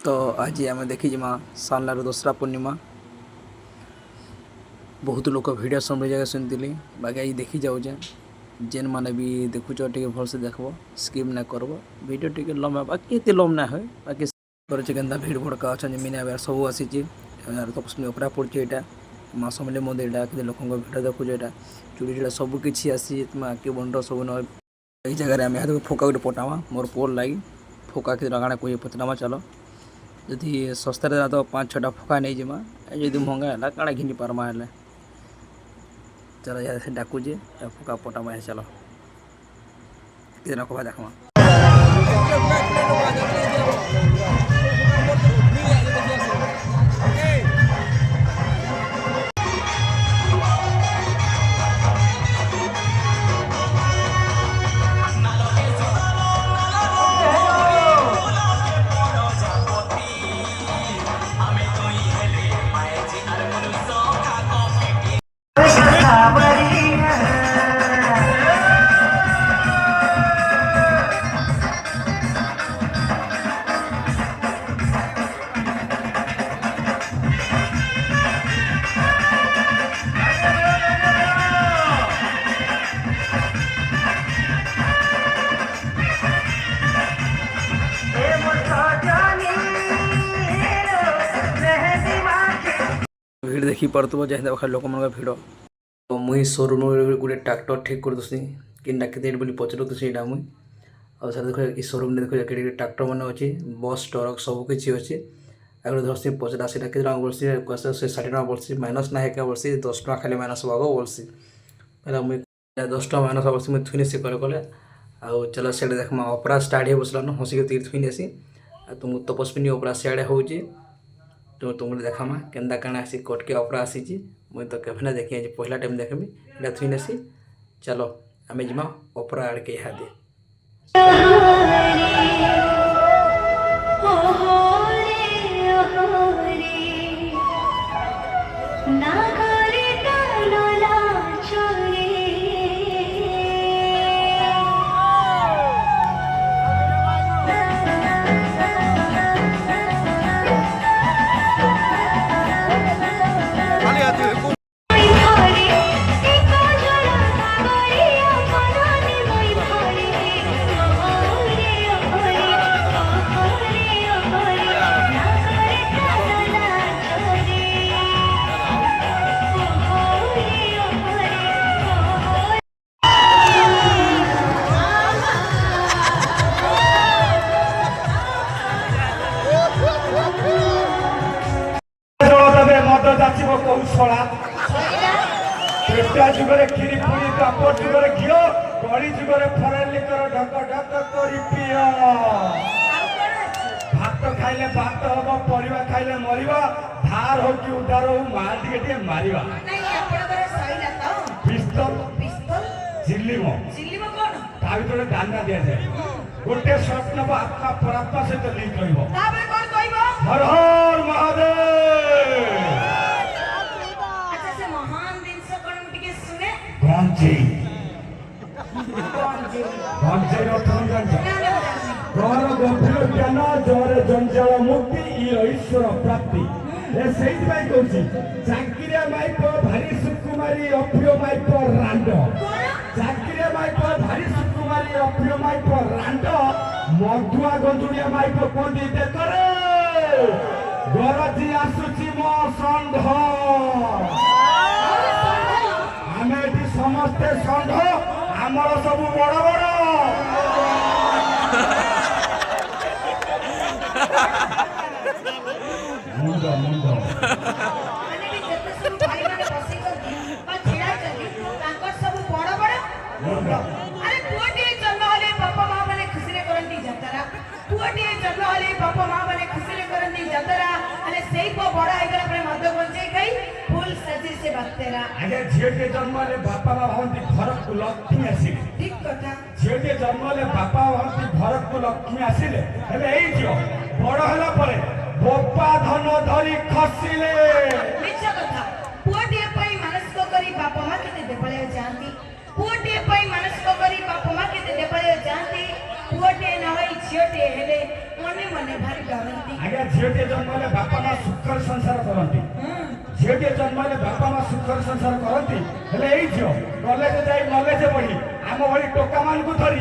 तो आज आम देखीजिमा सानलार दसरा पूर्णिमा। बहुत लोक भिडियो समय जगह सुनी बाकी आज देखी जाऊे जेन मैंने भी देखुच टे भलसे देख स्किप ना करब भिडियो टे लम्बा बाकी ये लम ना हो बाकी के भिड़ भड़का अच्छा मीना बेर सब आसी तपस्वी अपरा पड़े यहाँ माँ समले मंदिर के लोक भिड़ देखुच यहाँ चूड़ी चूड़ा सबकि आसी आके बंड सब न यही जगह आम यहाँ फोका गोटे पटावा मोर पोल लगी फोका के लगाना कोई पचरामा चलो जदि सस्तार तो 5-6टा फोका नहीं जमा जदि महंगा है काଣା घिनी पार्मा है चलो यहाँ से डाकुजे फोका पटामा चलो कहवा देखमा भिड़ देखी पड़ो जहाँ देखा लोक मान भिड़ तो मुई शोरूम गोटे ट्रैक्टर ठीक कर दूसरी कि डाकिदे बोली पचारूसी यहाँ मुई और सर देख शोरूम देख ट्रैक्टर मान अच्छी बस ट्रक सबकि अच्छे आगे धरसी पचरा से केते टका बोलसी 60 टका बोलसी माइनस ना हेका बोलसी 10 टका खाली माइनस होगा बोलसी पहले मुई 10 टका माइनस बोलसी मुई थुनी से कले आउ चलो सियाड़े देखमा अपरा स्टार्ट हो बसलान हसिक तीर थुनी आसी तुम तपस्विनी अपरा सियाड़े होची तो तुमको देखामा केन्दा काଣା आसी कटके अपरा आसी मुई तो केफे ना देखी आज पहला टाइम देखमी इटा थुई नेसी चलो आमे जिमा अपरा आड़ के इहादे कौशला जुगरे खीरी पूरी कापड़ जुगरे घिओ गड़ी जुगरे फरेन लिकर ढक ढक करी पियो भात खाइले भात हबो परिवा खाइले मरिवा धार हो कि उधार हो मार दिके मारिवा नहीं आपनकर सहीला तो पिस्तल जिल्लीमो कोन ता भीतर दाना दिया जाए गोटे स्वप्न आत्मा परात्मा से तो लिंक रहइबो ताबे कोन कहइबो हर हर महादेव गंजे घर गंभीर ज्ञान जर जंजाल मुक्ति ईश्वर प्राप्ति चाकिरिया माइप भारी सुकुमारी अप्रिय माइप रांड चाकिरिया माइप भारी सुकुमारी अप्रिय माइप रांड मधुआ गंजुड़िया माइप कोंदी देखरे गरजी आसुची मो षंढ आमे एटी समस्ते षंढ आमर सब बड़ बड़ मुंड मुंड माने भी जते सब भाई माने बसी करती और छिड़ा चली तांकर सब बड़ बड़ मुंड अरे पुओटी जन्म होले बापा मां माने खुशी रे करंती जतरा पुओटी जन्म होले बापा मां माने खुशी रे करंती जतरा अरे सेई को बड़ा हेकर अपने मध्य बंचे गई फूल सजी से बत्तेरा आगे झियो के जन्म ले बापा मां हंती घर को लक्ष्मी आसी ठीक कथा झियो के जन्म ले बापा हंती घर को लक्ष्मी आसीले हेले एई झियो बड़ होला परे बोपा धन धरी खसिले मिछ कथा पुओटी पई मानस को करी बापा मां केते देबळे जानती पुओटी पई मानस को करी बापा मां केते देबळे जानती पुओटी न होई झियोटे हेले मन मने मने भारी डरती आज्ञा झीटे जन्म हेले बापा माँ सुखर संसार करती झीटे जन्म हेले बापा माँ सुखर संसार करती हेले एई झियो कॉलेज जाई नॉलेज पढ़ी आम भली टोका मान को धरी